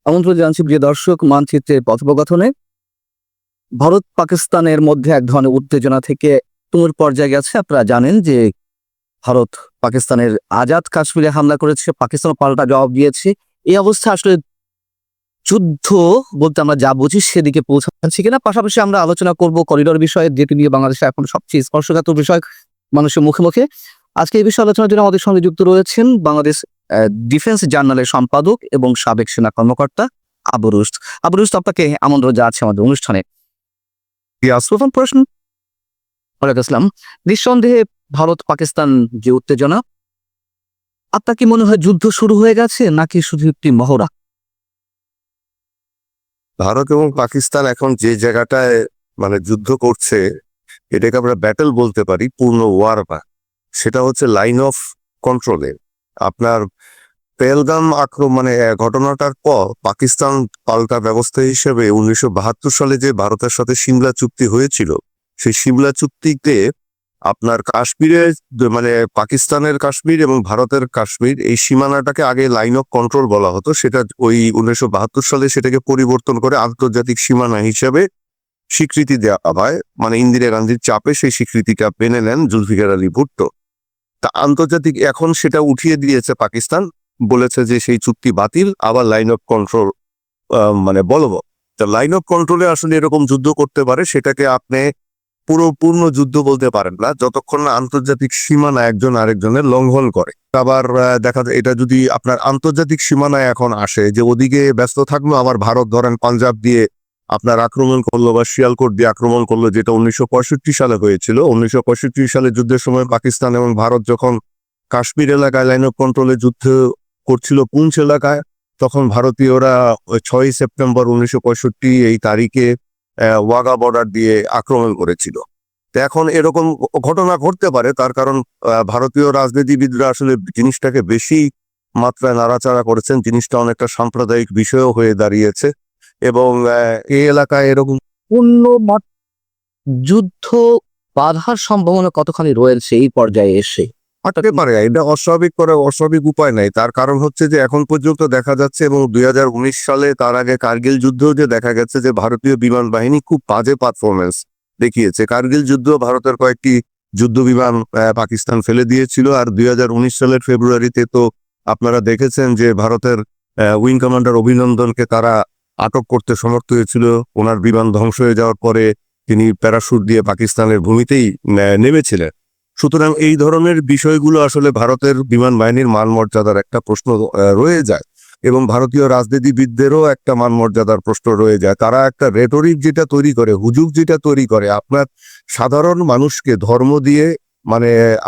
আমন্ত্রণ জানাচ্ছি প্রিয় দর্শক, মানচিত্রের কথোপকথনে। ভারত পাকিস্তানের মধ্যে এক ধরনের উত্তেজনা থেকে তুমুল পর্যায়ে গেছে। আপনারা জানেন যে ভারত পাকিস্তানের আজাদ কাশ্মীরে হামলা করেছে, পাকিস্তান পাল্টা জবাব দিয়েছে। এই অবস্থা আসলে যুদ্ধ বলতে আমরা যা বুঝি সেদিকে পৌঁছাচ্ছি কিনা। পাশাপাশি আমরা আলোচনা করব করিডোর বিষয়ে, যেটি নিয়ে বাংলাদেশে এখন সবচেয়ে স্পর্শকাতর বিষয় মানুষের মুখে মুখে। আজকে এই বিষয়ে আলোচনার জন্য আমাদের সঙ্গে যুক্ত রয়েছেন বাংলাদেশ ডিফেন্স জার্নালের সম্পাদক এবং সাবেক সেনা কর্মকর্তা আবু রুশদ। আবু রুশদ, আপনাকে আমন্ত্রণ জানাচ্ছি আমাদের অনুষ্ঠানে। প্রথম প্রশ্ন, ওয়ালাইকুম আসসালাম। নিঃসন্দেহে ভারত পাকিস্তান যে উত্তেজনা, আপনার কি মনে হয় যুদ্ধ শুরু হয়ে গেছে নাকি শুধু একটি মহড়া? ভারত এবং পাকিস্তান এখন যে জায়গাটায় যুদ্ধ করছে, এটাকে আমরা ব্যাটল বলতে পারি, পূর্ণ ওয়ার না। সেটা হচ্ছে লাইন অফ কন্ট্রোলে। আপনার পেহেলগাম আক্রমণ ঘটনাটার পর পাকিস্তান পাল্টা ব্যবস্থা হিসেবে 1972 সালে যে ভারতের সাথে সিমলা চুক্তি হয়েছিল, সেই সিমলা চুক্তিতে আপনার কাশ্মীরে পাকিস্তানের কাশ্মীর এবং ভারতের কাশ্মীর, এই সীমানাটাকে আগে লাইন অফ কন্ট্রোল বলা হতো। সেটা ওই 1972 সালে সেটাকে পরিবর্তন করে আন্তর্জাতিক সীমানা হিসেবে স্বীকৃতি দেওয়া হয়। ইন্দিরা গান্ধীর চাপে সেই স্বীকৃতিটা মেনে নেন জুলফিকার আলী ভুট্টো। তা আন্তর্জাতিক এখন সেটা উঠিয়ে দিয়েছে পাকিস্তান, বলেছে যে সেই চুক্তি বাতিল, আবার লাইন অফ কন্ট্রোল বলবো। তা লাইন অফ কন্ট্রোলে আসলে এরকম যুদ্ধ করতে পারে, সেটাকে আপনি পূর্ণ যুদ্ধ বলতে পারেন না যতক্ষণ না আন্তর্জাতিক সীমানা একজন আরেকজনের লঙ্ঘন করে। আবার দেখা যায় এটা যদি আপনার আন্তর্জাতিক সীমানায় এখন আসে, যে ওদিকে ব্যস্ত থাকলো, আবার ভারত ধরেন পাঞ্জাব দিয়ে আপনার আক্রমণ করলো বা শিয়ালকোট দিয়ে আক্রমণ করলো, যেটা 1965 সালে হয়েছিল। 1965 সালে যুদ্ধের সময় পাকিস্তান এবং ভারত যখন কাশ্মীর এলাকায় লাইন অফ কন্ট্রোলে যুদ্ধ করছিল পুঞ্চ এলাকায়, তখন ভারতীয়রা 6 সেপ্টেম্বর 1965 এই তারিখে ওয়াগা বর্ডার দিয়ে আক্রমণ করেছিল। তো এখন এরকম ঘটনা ঘটতে পারে, তার কারণ ভারতীয় রাজনীতিবিদরা আসলে জিনিসটাকে বেশি মাত্রায় নাড়াচাড়া করেছেন। জিনিসটা অনেকটা সাম্প্রদায়িক বিষয়ও হয়ে দাঁড়িয়েছে এবং এই এলাকায় এরকম পূর্ণ যুদ্ধ বাধার সম্ভাবনা কতখানি রয়েছে এই পর্যায়ে এসে? থাকতে পারে। এটা অস্বাভাবিক উপায় নাই। তার কারণ হচ্ছে যে এখন পর্যন্ত দেখা যাচ্ছে, এবং 2019 সালে তার আগে কার্গিল যুদ্ধেও যে দেখা গেছে যে ভারতীয় বিমান বাহিনী খুব বাজে পারফরমেন্স দেখিয়েছে। কার্গিল যুদ্ধ ভারতের কয়েকটি যুদ্ধ বিমান পাকিস্তান ফেলে দিয়েছিল। আর 2019 সালের ফেব্রুয়ারিতে তো আপনারা দেখেছেন যে ভারতের উইং কমান্ডার অভিনন্দনকে তারা আটক করতে সমর্থ হয়েছিল। ওনার বিমান ধ্বংস হয়ে যাওয়ার পরে তিনি প্যারাশুট দিয়ে পাকিস্তানের ভূমিতেই নেমেছিলেন। সুতরাং এই ধরনের বিষয়গুলো আসলে ভারতের বিমান বাহিনীর মান মর্যাদার একটা প্রশ্ন রয়ে যায়, এবং ভারতীয় রাজনীতিবিদদেরও একটা মান মর্যাদার প্রশ্ন রয়ে যায়। তারা একটা রেটরিক যেটা তৈরি করে, হুজুগ যেটা তৈরি করে, আপনার সাধারণ মানুষকে ধর্ম দিয়ে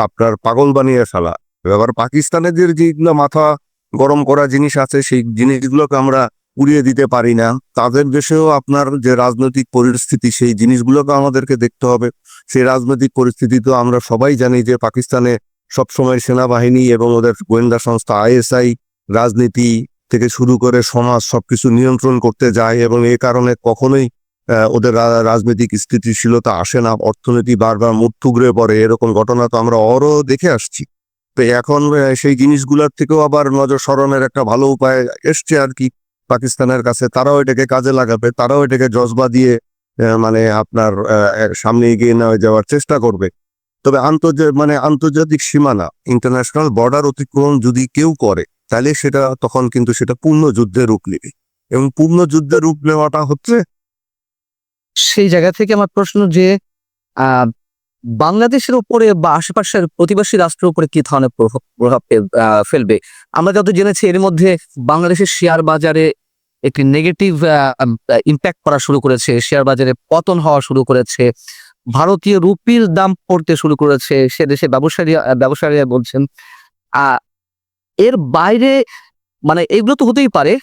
আপনার পাগল বানিয়ে ফেলা। এবার পাকিস্তানের যেগুলো মাথা গরম করা জিনিস আছে, সেই জিনিসগুলোকে আমরা উড়িয়ে দিতে পারি না। তাদের দেশেও আপনার যে রাজনৈতিক পরিস্থিতি, সেই জিনিসগুলোকে আমাদেরকে দেখতে হবে। সেই রাজনৈতিক পরিস্থিতি তো আমরা সবাই জানি যে পাকিস্তানে সবসময় সেনাবাহিনী এবং ওদের গোয়েন্দা সংস্থা ISI রাজনীতি থেকে শুরু করে সমাজ সবকিছু নিয়ন্ত্রণ করতে যায়, এবং এই কারণে কখনোই ওদের রাজনৈতিক স্থিতিশীলতা আসে না। অর্থনীতি বারবার মুখ থুবড়ে পড়ে, এরকম ঘটনা তো আমরা দেখে আসছি। তো এখন সেই জিনিসগুলোর থেকেও আবার নজর সরানোর একটা ভালো উপায় এসছে আর কি পাকিস্তানের কাছে। তারাও এটাকে কাজে লাগাবে, তারাও এটাকে জজবা দিয়ে আপনার সামনে এগিয়ে নিয়ে যাওয়ার চেষ্টা করবে। তবে আন্তর্জাতিক সীমানা, ইন্টারন্যাশনাল বর্ডার অতিক্রম যদি কেউ করে, তাহলে তখন কিন্তু সেটা পূর্ণ যুদ্ধের রূপ নেবে, এবং পূর্ণ যুদ্ধের রূপ নেওয়াটা হচ্ছে সেই জায়গা থেকে আমার প্রশ্ন যে বাংলাদেশের উপরে বা আশেপাশের প্রতিবেশী রাষ্ট্রের উপরে কি ধরনের প্রভাব ফেলবে? আমরা যত জেনেছি এর মধ্যে বাংলাদেশের শেয়ার বাজারে একটি নেগেটিভ ইম্প্যাক্ট করা শুরু করেছে, শেয়ার বাজারে পতন হওয়া শুরু করেছে, ভারতীয় রুপির দাম পড়তে শুরু করেছে, সে দেশে ব্যবসায়ীরা বলছেন। এর বাইরে এগুলো তো হতেই পারে,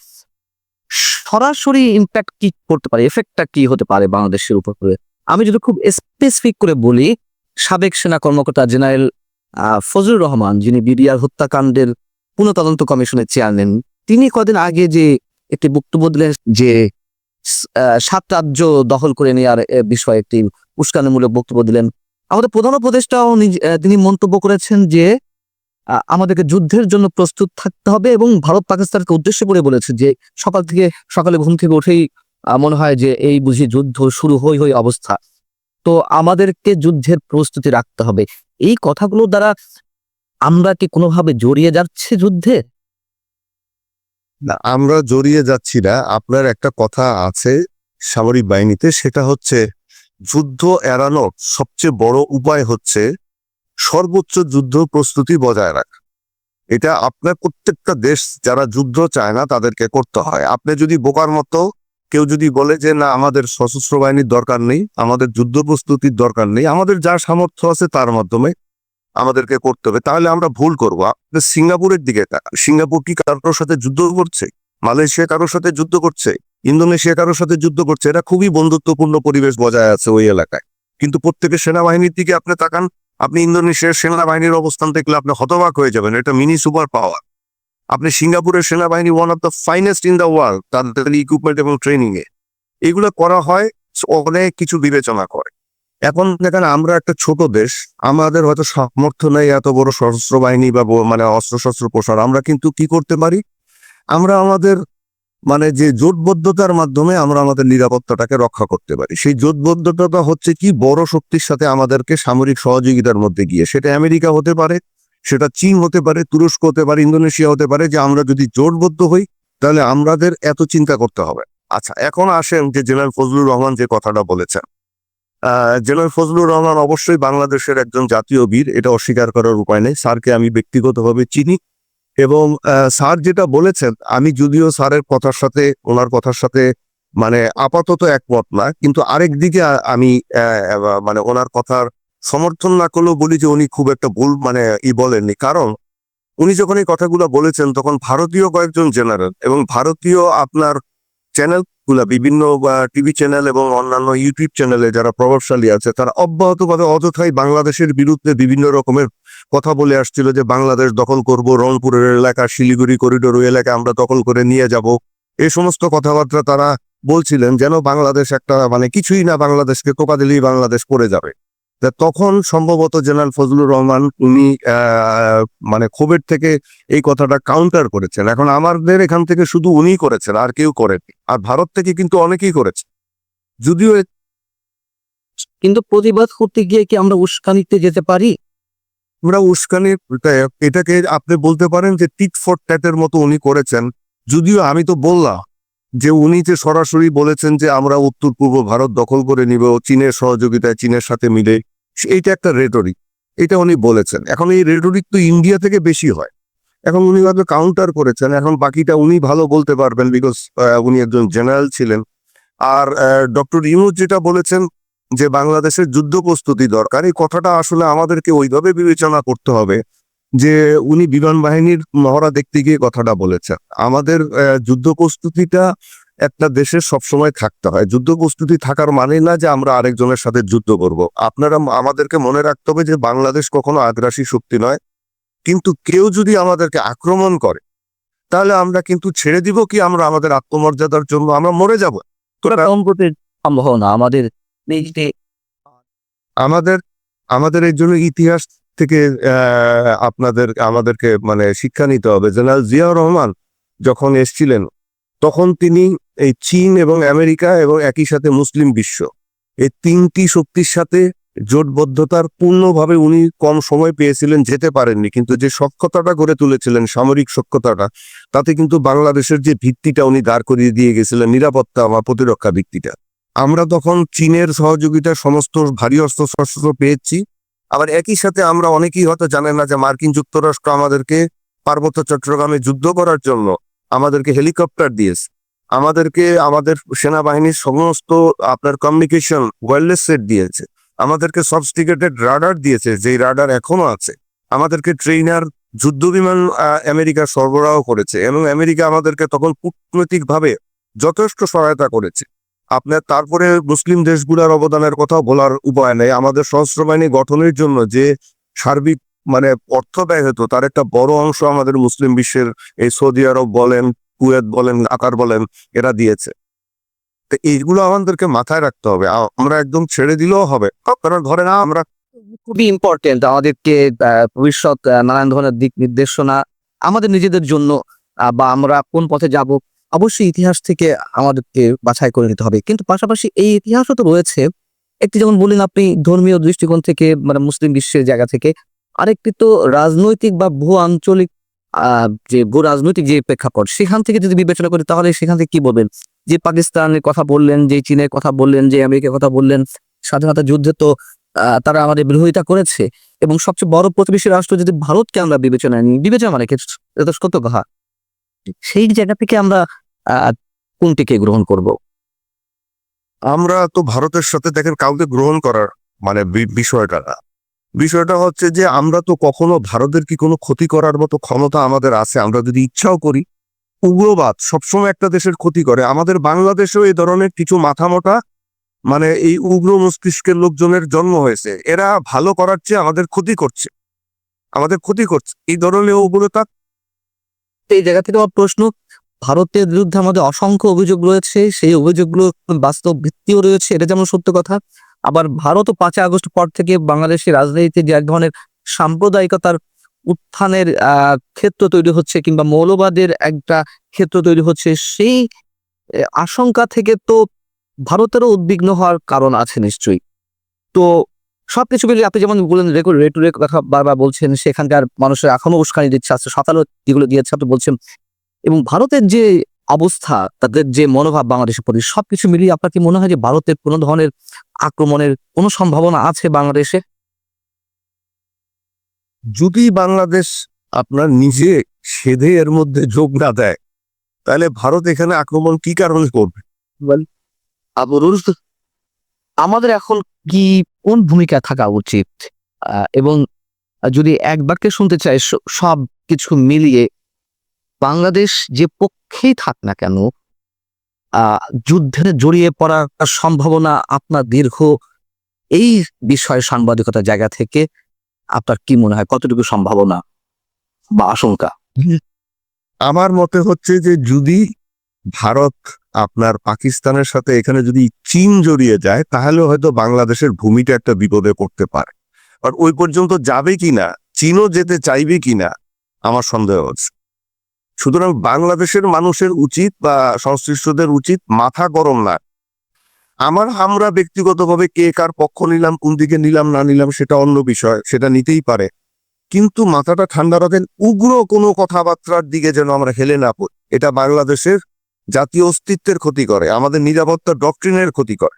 সরাসরি ইম্প্যাক্ট কি করতে পারে, এফেক্টটা কি হতে পারে বাংলাদেশের উপর? আমি যদি খুব স্পেসিফিক করে বলি, সাবেক সেনা কর্মকর্তা জেনারেল ফজলুর রহমান, যিনি বিডিআর হত্যাকাণ্ডের পুনঃ তদন্ত কমিশনের চেয়ারম্যান, তিনি কদিন আগে যে একটি বক্তব্য দিলেন যে 7 রাজ্য দখল করে নেওয়ার বিষয়ে একটি উস্কানিমূলক বক্তব্য দিলেন। আমাদের প্রধান উপদেষ্টাও তিনি মন্তব্য করেছেন যে আমাদেরকে যুদ্ধের জন্য প্রস্তুত থাকতে হবে, এবং ভারত পাকিস্তানকে উদ্দেশ্য করে বলেছে যে সকালে ঘুম থেকে উঠেই মনে হয় যে এই বুঝি যুদ্ধ শুরু হই হই অবস্থা, তো আমাদেরকে যুদ্ধের প্রস্তুতি রাখতে হবে। এই কথাগুলোর দ্বারা আমরা কি কোনোভাবে জড়িয়ে যাচ্ছে যুদ্ধে? না, আমরা জড়িয়ে যাচ্ছি না। আপনার একটা কথা আছে সামরিক বাহিনীতে, সেটা হচ্ছে যুদ্ধ এড়ানোর সবচেয়ে বড় উপায় হচ্ছে সর্বোচ্চ যুদ্ধ প্রস্তুতি বজায় রাখা। এটা আপনার প্রত্যেকটা দেশ যারা যুদ্ধ চায় না তাদেরকে করতে হয়। আপনি যদি বোকার মতো কেউ যদি বলে যে না আমাদের সশস্ত্র বাহিনীর দরকার নেই, আমাদের যুদ্ধ প্রস্তুতির দরকার নেই, আমাদের যা সামর্থ্য আছে তার মাধ্যমে আমাদেরকে করতে হবে, তাহলে আমরা ভুল করবো। আপনি সিঙ্গাপুরের দিকে তাকান। সিঙ্গাপুর কি কারোর সাথে যুদ্ধ করছে? মালয়েশিয়া কারোর সাথে যুদ্ধ করছে? ইন্দোনেশিয়া কারোর সাথে যুদ্ধ করছে? এটা খুবই বন্ধুত্বপূর্ণ পরিবেশ বজায় আছে ওই এলাকায়। কিন্তু প্রত্যেকের সেনাবাহিনীর দিকে আপনি তাকান, আপনি ইন্দোনেশিয়ার সেনাবাহিনীর অবস্থান দেখলে আপনি হতবাক হয়ে যাবেন। এটা মিনি সুপার পাওয়ার। আপনি সিঙ্গাপুরের সেনাবাহিনী one of the finest in the world, তাদের ইকুইপমেন্ট এবং ট্রেনিং এ এগুলো করা হয়, অনেক কিছু বিবেচনা করে। এখন দেখেন আমরা একটা ছোট দেশ, আমাদের হয়তো সামর্থ্য নেই এত বড় সশস্ত্র বাহিনী বা মানে অস্ত্রশস্ত্র প্রসার। আমরা কিন্তু কি করতে পারি, আমরা আমাদের মানে যে জোটবদ্ধতার মাধ্যমে আমরা আমাদের নিরাপত্তাটাকে রক্ষা করতে পারি। সেই জোটবদ্ধতাটা হচ্ছে কি, বড় শক্তির সাথে আমাদেরকে সামরিক সহযোগিতার মধ্যে গিয়ে, সেটা আমেরিকা হতে পারে, সেটা চীন হতে পারে, তুরস্ক হতে পারে, ইন্দোনেশিয়া হতে পারে, যে আমরা যদি জোটবদ্ধ হই তাহলে আমাদের এত চিন্তা করতে হবে। আচ্ছা, এখন আসেন যে জেনারেল ফজলুর রহমান যে কথাটা বলেছেন। জেনারেল ফজলুর রহমান অবশ্যই বাংলাদেশের একজন জাতীয় বীর, এটা অস্বীকার করার উপায় নেই। স্যারকে আমি ব্যক্তিগতভাবে চিনি, এবং স্যার যেটা বলেছেন, আমি যদিও স্যারের কথার সাথে ওনার কথার সাথে মানে আপাতত একমত না, কিন্তু আরেক দিকে আমি মানে ওনার কথার সমর্থন না করলেও বলি যে উনি খুব একটা ভুল মানে বলেননি। কারণ উনি যখন এই কথাগুলো বলেছেন তখন ভারতীয় কয়েকজন জেনারেল এবং ভারতীয় আপনার চ্যানেল গুলা, বিভিন্ন টিভি চ্যানেল এবং অন্যান্য ইউটিউব চ্যানেলে যারা প্রভাবশালী আছে, তারা অব্যাহতভাবে অযথাই বাংলাদেশের বিরুদ্ধে বিভিন্ন রকমের কথা বলে আসছিল যে বাংলাদেশ দখল করব, রংপুরের এলাকা, শিলিগুড়ি করিডোর ওই এলাকা আমরা দখল করে নিয়ে যাব। এই সমস্ত কথাবার্তা তারা বলছিলেন যেন বাংলাদেশ একটা মানে কিছুই না, বাংলাদেশকে টোকা দিলেই বাংলাদেশ পড়ে যাবে। তখন সম্ভবত জেনারেল ফজলুর রহমান উনি মানে ক্ষোভের থেকে এই কথাটা কাউন্টার করেছেন। এখন আমাদের এখান থেকে শুধু উনিই করেছেন, আর কেউ করেনি। আর ভারত থেকে কিন্তু অনেকেই করেছে, যদিও কিন্তু প্রতিবাদ করতে গিয়ে কি আমরা উস্কানিতে যেতে পারি? আমরা উস্কানি, এটাকে আপনি বলতে পারেন যে টিট ফর ট্যাটের মতো উনি করেছেন। যদিও আমি তো বললাম যে উনি যে সরাসরি বলেছেন যে আমরা উত্তর পূর্ব ভারত দখল করে নিব চীনের সহযোগিতায়, চীনের সাথে মিলে, এইটা একটা রেটরিক, এটা উনি বলেছেন। এখন এই রেটরিক তো ইন্ডিয়া থেকে বেশি হয়। এখন উনি হয়তো কাউন্টার করেছেন, এখন বাকিটা উনি ভালো বলতে পারবেন, বিকজ উনি একজন জেনারেল ছিলেন। আর ডক্টর ইউনূস যেটা বলেছেন যে বাংলাদেশের যুদ্ধ প্রস্তুতি দরকার, এই কথাটা আসলে আমাদেরকে ওইভাবে বিবেচনা করতে হবে যে উনি বিমান বাহিনীর মহড়া দেখতে গিয়ে কথাটা বলেছেন। আমাদের যুদ্ধ প্রস্তুতিটা একটা দেশের সবসময় থাকতে হয়। যুদ্ধ প্রস্তুতি থাকার মানে না যে আমরা আরেকজনের সাথে যুদ্ধ করব। আমাদেরকে মনে রাখতে হবে যে বাংলাদেশ কখনো আগ্রাসী শক্তি নয়, কিন্তু কেউ যদি আমাদেরকে আক্রমণ করে তাহলে আমরা কিন্তু ছেড়ে দিব কি, আমরা আমাদের আত্মমর্যাদার জন্য আমরা মরে যাব। সম্ভাবনা আমাদের আমাদের আমাদের এই জন্য ইতিহাস থেকে আমাদেরকে মানে শিক্ষা নিতে হবে। জেনারেল জিয়াউর রহমান যখন এসেছিলেন তখন তিনি এই চীন এবং আমেরিকা এবং একই সাথে মুসলিম বিশ্ব, এই তিনটি শক্তির সাথে জোটবদ্ধতার পূর্ণভাবে উনি কম সময় পেয়েছিলেন, যেতে পারেননি, কিন্তু যে সক্ষতাটা গড়ে তুলেছিলেন, সামরিক সক্ষতাটা, তাতে কিন্তু বাংলাদেশের যে ভিত্তিটা উনি দাঁড় করিয়ে দিয়ে গেছিলেন, নিরাপত্তা বা প্রতিরক্ষা ভিত্তিটা। আমরা তখন চীনের সহযোগিতা সমস্ত ভারী অস্ত্রশস্ত্র পেয়েছি। আবার একই সাথে আমরা অনেকেই হয়তো জানেন না যে মার্কিন যুক্তরাষ্ট্র আমাদেরকে পার্বত্য চট্টগ্রামে যুদ্ধ করার জন্য আমাদেরকে হেলিকপ্টার দিয়েছে, আমাদেরকে আমাদের সেনাবাহিনীর সমস্ত আপনার কমিউনিকেশন ওয়্যারলেস সেট দিয়েছে, আমাদেরকে সফিস্টিকেটেড রাডার দিয়েছে, যেই রাডার এখনো আছে, আমাদেরকে ট্রেইনার যুদ্ধ বিমান আমেরিকা সরবরাহ করেছে, এবং আমেরিকা আমাদেরকে তখন কূটনৈতিকভাবে যথেষ্ট সহায়তা করেছে। আপনার তারপরে মুসলিম দেশগুলোর অবদানের কথা বলার উপায় নেই। আমাদের সশস্ত্র বাহিনী গঠনের জন্য যে সার্বিক মানে অর্থ ব্যয় হতো, তার একটা বড় অংশ আমাদের মুসলিম বিশ্বের এই সৌদি আরব বলেন, কুয়েত বলেন, কাতার বলেন, এরা দিয়েছে। তো এইগুলো আমাদেরকে মাথায় রাখতে হবে। আমরা একদম ছেড়ে দিলেও হবে, কারণ ধরে না আমরা খুবই ইম্পর্টেন্ট আমাদেরকে ভবিষ্যৎ নানান ধরনের দিক নির্দেশনা আমাদের নিজেদের জন্য বা আমরা কোন পথে যাব অবশ্যই ইতিহাস থেকে আমাদেরকে বাছাই করে নিতে হবে। কিন্তু পাশাপাশি এই ইতিহাসও তো রয়েছে একটি যেমন বললেন আপনি ধর্মীয় দৃষ্টিকোণ থেকে মানে মুসলিম বিশ্বের জায়গা থেকে। আরেকটি তো রাজনৈতিক বা ভূ আঞ্চলিক যে ভূ রাজনৈতিক যে প্রেক্ষাপট সেখান থেকে যদি বিবেচনা করি তাহলে সেখান থেকে কি বলবেন? যে পাকিস্তানের কথা বললেন, যে চীনের কথা বললেন, যে আমেরিকার কথা বললেন, স্বাধীনতা যুদ্ধে তো তারা আমাদের বিরোধিতা করেছে এবং সবচেয়ে বড় প্রতিবেশী রাষ্ট্র যদি ভারতকে আমরা বিবেচনায় নিই, বিবেচনা মানে কি? এটা তো সত্য কথা। সেই জায়গা থেকে আমরা কোনটিকে গ্রহণ করব? আমরা তো ভারতের সাথে দেখেন কাউকে গ্রহণ করার মানে বিষয়টা না। বিষয়টা হচ্ছে যে আমরা তো কখনো ভারতের কি কোনো ক্ষতি করার মতো ক্ষমতা আমাদের আছে? আমরা যদি ইচ্ছাও করি, উগ্রবাদ সবসময় একটা দেশের ক্ষতি করে। আমাদের বাংলাদেশেও এই ধরনের কিছু মাথামোটা মানে এই উগ্র মস্তিষ্কের লোকজনের জন্ম হয়েছে। এরা ভালো করার চেয়ে আমাদের ক্ষতি করছে, আমাদের ক্ষতি করছে। এই ধরনের উগ্রতা এই জায়গা থেকে আমার প্রশ্ন, ভারতের বিরুদ্ধে আমাদের অসংখ্য অভিযোগ রয়েছে, সেই অভিযোগগুলো বাস্তব ভিত্তিও রয়েছে, এটা যেমন সত্য কথা। আবার ভারতও 5ই আগস্ট পর থেকে বাংলাদেশের রাজনীতিতে যে এক ধরনের সাম্প্রদায়িকতার উত্থানের ক্ষেত্র তৈরি হচ্ছে কিংবা মৌলবাদের একটা ক্ষেত্র তৈরি হচ্ছে, সেই আশঙ্কা থেকে তো ভারতেরও উদ্বিগ্ন হওয়ার কারণ আছে নিশ্চয়ই। তো সবকিছু মিলিয়ে আপনি যেমন বললেন রেটুরের কথা বারবার বলছেন, সেখানকার মানুষের এখনো উস্কানি দিচ্ছে, আজকে সকালেও যেগুলো দিয়েছে আপনি বলছেন, এবং ভারতের যে অবস্থা, তাদের যে মনোভাব বাংলাদেশের প্রতি, সবকিছু মিলিয়ে আপনার কি মনে হয় যে ভারতের কোনো ধরনের আক্রমণের কোনো সম্ভাবনা আছে বাংলাদেশে? যদি বাংলাদেশ আপনার নিজে সেধে এর মধ্যে যোগ না দেয়, তাহলে ভারত এখানে আক্রমণ কি কারণে করবে? আবরুল, আমাদের এখন কি কোন ভূমিকা থাকা উচিত? এবং যদি এক বাক্যে শুনতে চাই সব কিছু মিলিয়ে বাংলাদেশ যে পক্ষেই থাক না কেন, যুদ্ধে জড়িয়ে পড়ার সম্ভাবনা আপনার দীর্ঘ এই বিষয়ে সাংবাদিকতার জায়গা থেকে আপনার কি মনে হয় কতটুকু সম্ভাবনা বা আশঙ্কা? আমার মতে হচ্ছে যে যদি ভারত আপনার পাকিস্তানের সাথে এখানে যদি চীন জড়িয়ে যায়, তাহলে হয়তো বাংলাদেশের ভূমিটা একটা বিপদে পড়তে পারে। আর ওই পর্যন্ত যাবে কিনা, চীনও যেতে চাইবে কিনা, আমার সন্দেহ আছে। সুতরাং বাংলাদেশের মানুষের উচিত বা সংশ্লিষ্টদের উচিত মাথা গরম না। আমরা ব্যক্তিগতভাবে কে কার পক্ষ নিলাম, কোন দিকে নিলাম না নিলাম সেটা অন্য বিষয়, সেটা নিতেই পারে। কিন্তু মাথাটা ঠান্ডা রাখেন, উগ্র কোনো কথাবার্তার দিকে যেন আমরা হেলে না পড়ি। এটা বাংলাদেশের জাতীয় অস্তিত্বের ক্ষতি করে, আমাদের নিরাপত্তা ডক্ট্রিনের ক্ষতি করে।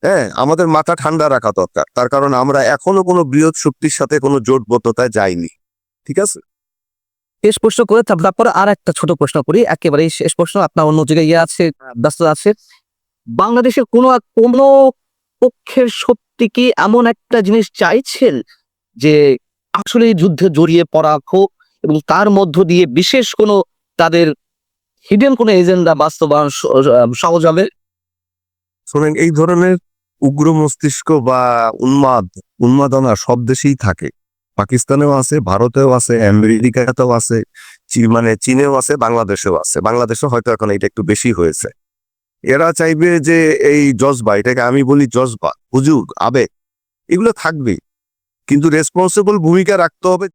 হ্যাঁ, আমাদের মাথা ঠান্ডা রাখা দরকার, তার কারণ আমরা এখনো কোনো বৃহৎ শক্তির সাথে কোনো জোটবদ্ধতায় যাইনি। ঠিক আছে? শেষ প্রশ্ন করে তারপরে আর একটা ছোট প্রশ্ন করি, একেবারে শেষ প্রশ্ন। আপনার অন্য জায়গায় আছে, ব্যস্ত আছে। বাংলাদেশের কোনো পক্ষের সত্যি কি এমন একটা জিনিস চাইছেন যে আসলে এই যুদ্ধে জড়িয়ে পড়া হোক এবং তার মধ্য দিয়ে বিশেষ কোনো তাদের হিডেন কোনো এজেন্ডা বাস্তবায়ন সহজ হবে? শোনেন, এই ধরনের উগ্র মস্তিষ্ক বা উন্মাদনা সব দেশেই থাকে। পাকিস্তানেও আছে, ভারতেও আছে, আমেরিকাতেও আছে, মানে চীনেও আছে, বাংলাদেশেও আছে। বাংলাদেশে হয়তো এখন এটা একটু বেশি হয়েছে। এরা চাইবে যে এই জজবা, এটাকে আমি বলি জজবা, হুজুগ, আবেগ, এগুলো থাকবে, কিন্তু রেসপন্সিবল ভূমিকা রাখতে হবে।